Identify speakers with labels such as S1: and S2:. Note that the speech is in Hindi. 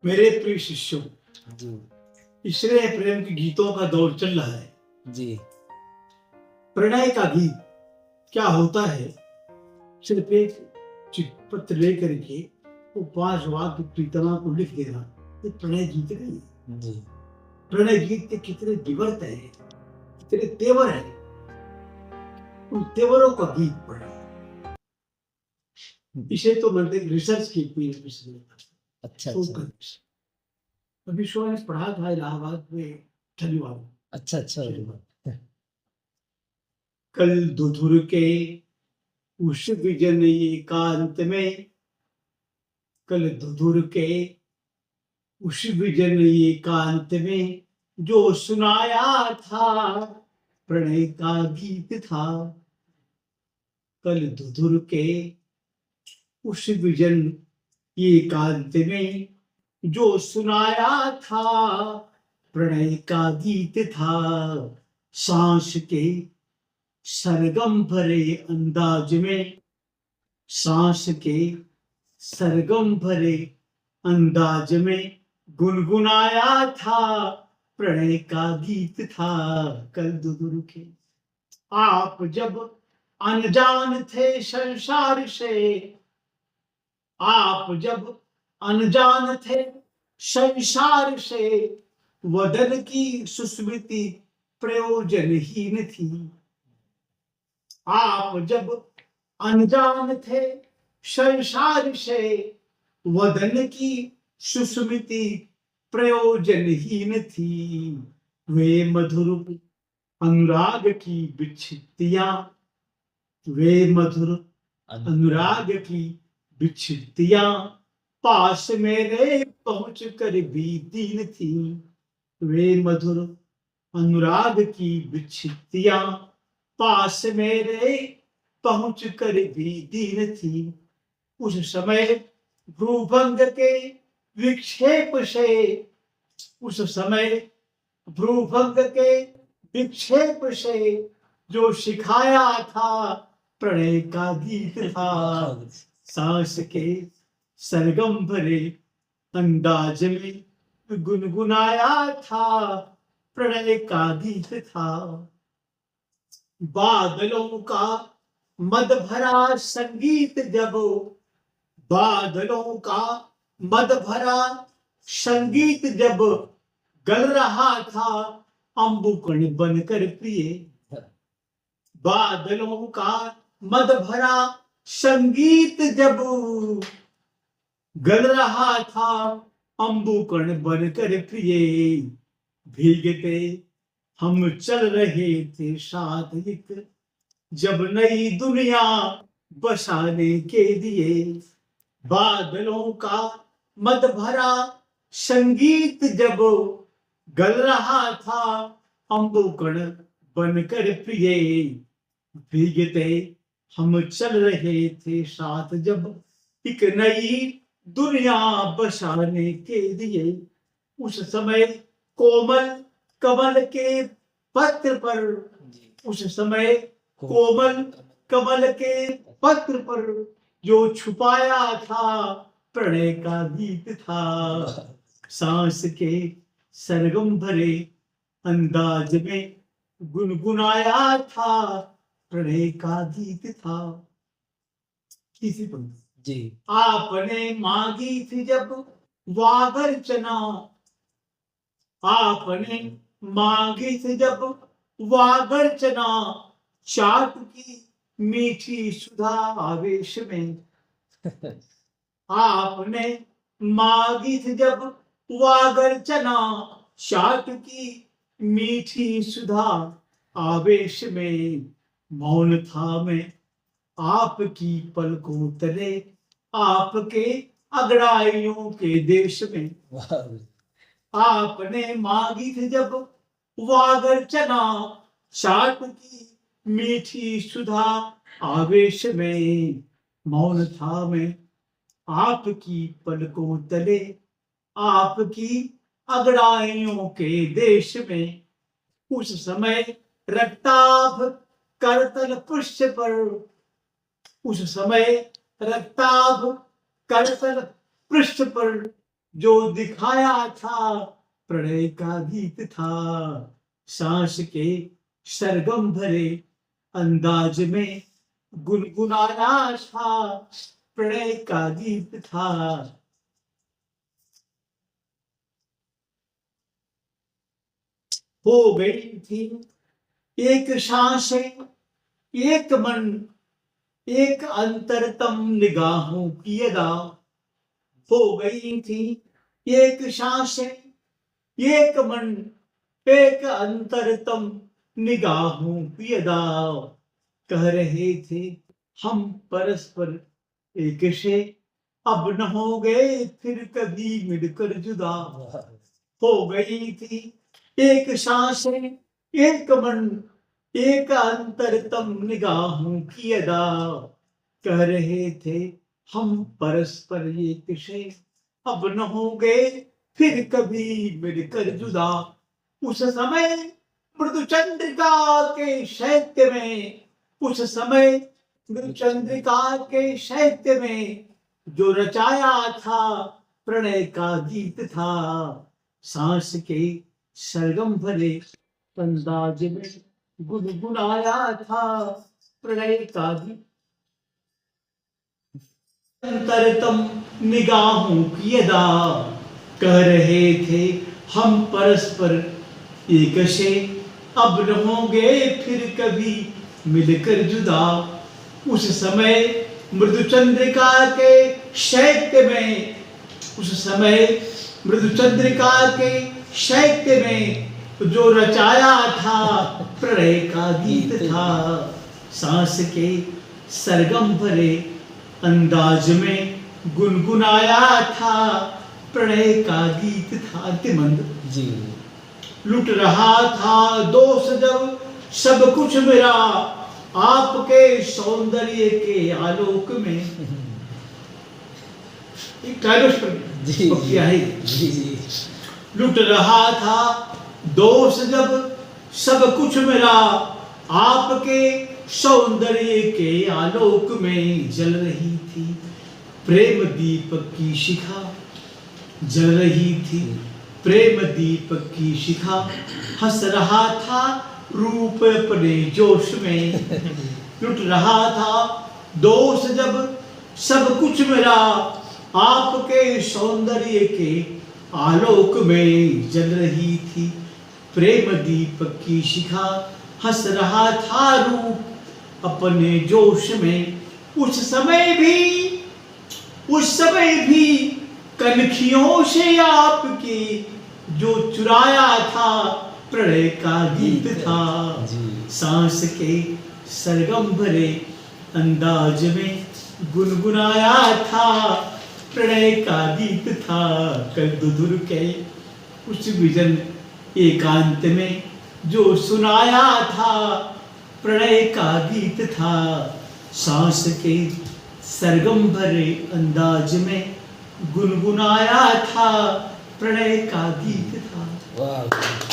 S1: मेरे प्रिय शिष्यों,
S2: जी,
S1: इसलिए प्रेम के गीतों का दौर चल रहा है।
S2: जी,
S1: प्रणय का गीत क्या होता है? सिर्फ एक चिट्ठी लेकर के वो 5 वाक्य प्रीतमा को लिख देना, ये प्रणय गीत नहीं है।
S2: जी,
S1: प्रणय गीत के कितने विवर्त है, कितने तेवर है, उन तेवरों का गीत प्रणय। इसे तो मैंने रिसर्च की
S2: अच्छा,
S1: तो
S2: अच्छा,
S1: अभी शो ने पढ़ा था इलाहाबाद में शनिवार को।
S2: अच्छा, अच्छा,
S1: कल धुधुर के उस विजन एकांत में, कल धुधुर के उस विजन एकांत में जो सुनाया था प्रणय का गीत था। कल धुधुर के उस विजन एकांत में जो सुनाया था प्रणय का गीत था। सांस के सरगम भरे अंदाज में, सांस के सरगम भरे अंदाज में गुनगुनाया था प्रणय का गीत था। कल दुदुर के आप जब अनजान थे संसार से, आप जब अनजान थे संसार से, वदन की सुस्मृति प्रयोजनहीन थी। आप जब अनजान थे संसार से, वदन की सुस्मृति प्रयोजनहीन थी। वे मधुर अनुराग की विच्छित्तियां, वे मधुर अनुराग की विच्छित्तियां पास मेरे पहुंच कर भी दीन थी। वे मधुर अनुराग की विच्छित्तियां पास मेरे पहुंच कर भी दीन थी। उस समय भ्रूभंग के विक्षेप से, उस समय भ्रूभंग के विक्षेप से जो सिखाया था प्रणय का गीत था। सांस के सरगम भरे अंदाज में गुनगुनाया था प्रणय का गीत था। बादलों का मद भरा संगीत जब, बादलों का मद भरा संगीत जब गल रहा था अंबुकण बनकर प्रिय। बादलों का मद भरा संगीत जब गल रहा था अंबुकण बनकर प्रिय। भीगते हम चल रहे थे साथ एक, जब नई दुनिया बसाने के लिए। बादलों का मद भरा संगीत जब गल रहा था अंबुकण बनकर प्रिय। भीगते हम चल रहे थे साथ जब एक नई दुनिया बसाने के लिए। उस समय कोमल कमल के पत्र पर, उस समय कोमल कमल के पत्र पर जो छुपाया था प्रणय का गीत था। सांस के सरगम भरे अंदाज में गुनगुनाया था प्रणय का गीत था। किसी पर
S2: जी,
S1: आपने मांगी थी जब वागर्चना, आपने मांगी थी जब वागर्चना, चाट की मीठी सुधा आवेश में। आपने मांगी थी जब वागर्चना, चाट की मीठी सुधा आवेश में। मौन था मैं आपकी पलकों तले, आपके अगड़ाइयों के देश में। आपने मांगी थी जब वागर्चना, चाट की मीठी सुधा आवेश में। मौन था मैं आपकी पलकों तले, आपकी अगड़ाइयों के देश में। उस समय रक्ताभ करतल पृष्ठ पर, उस समय रक्ताभ करतल पृष्ठ पर जो दिखाया था प्रणय का गीत था। सांस के सरगम भरे अंदाज में गुनगुनाया था प्रणय का गीत था। हो गई थी एक सांसें एक मन एक अंतरतम निगाहों की अदा। हो गई थी एक सांसें एक मन एक अंतरतम निगाहों की अदा। कह रहे थे हम परस्पर एक से अब न हो गए फिर कभी मिलकर जुदा। हो गई थी एक सांसें एक मन एक अंतरतम निगाहों की अदा। कह रहे थे हम परस्पर एक से अब न हो गए फिर कभी मिलकर जुदा। उस समय मृदु चंद्रिका के शैत्य में उस समय मृदु चंद्रिका के शैत्य में जो रचाया था प्रणय का गीत था। सांस के सरगम भरे अंदाज में गुनगुनाया था प्रणय का गीत। अंतरतम निगाहों की अदा। कह रहे थे हम परस्पर एक से अब न होंगे फिर कभी मिलकर जुदा। उस समय मृदु चंद्रिका के शैत्य में उस समय मृदु चंद्रिका के शैत्य में जो रचाया था प्रणय का गीत था। सांस के सरगम भरे अंदाज में गुनगुनाया था प्रणय का गीत था। अंतिमंद
S2: जी
S1: लुट रहा था दोष जब सब कुछ मेरा आपके सौंदर्य के आलोक में। एक
S2: जी जी
S1: लुट रहा था दोष जब सब कुछ मेरा आपके सौंदर्य के आलोक में। जल रही थी प्रेम दीपक की शिखा जल रही थी प्रेम दीपक की शिखा। हंस रहा था रूप अपने जोश में। लुट रहा था दोष जब सब कुछ मेरा आपके सौंदर्य के आलोक में। जल रही थी प्रेम दीपक की शिखा हंस रहा था रूप अपने जोश में। उस समय भी कनखियों से आपकी जो चुराया था प्रणय का गीत था। सांस के सरगम भरे अंदाज में गुनगुनाया था प्रणय का गीत था। कल दुधुर के उस विजन एकांत में जो सुनाया था प्रणय का गीत था। सांस के सरगम भरे अंदाज में गुनगुनाया था प्रणय का गीत था।
S2: वाह।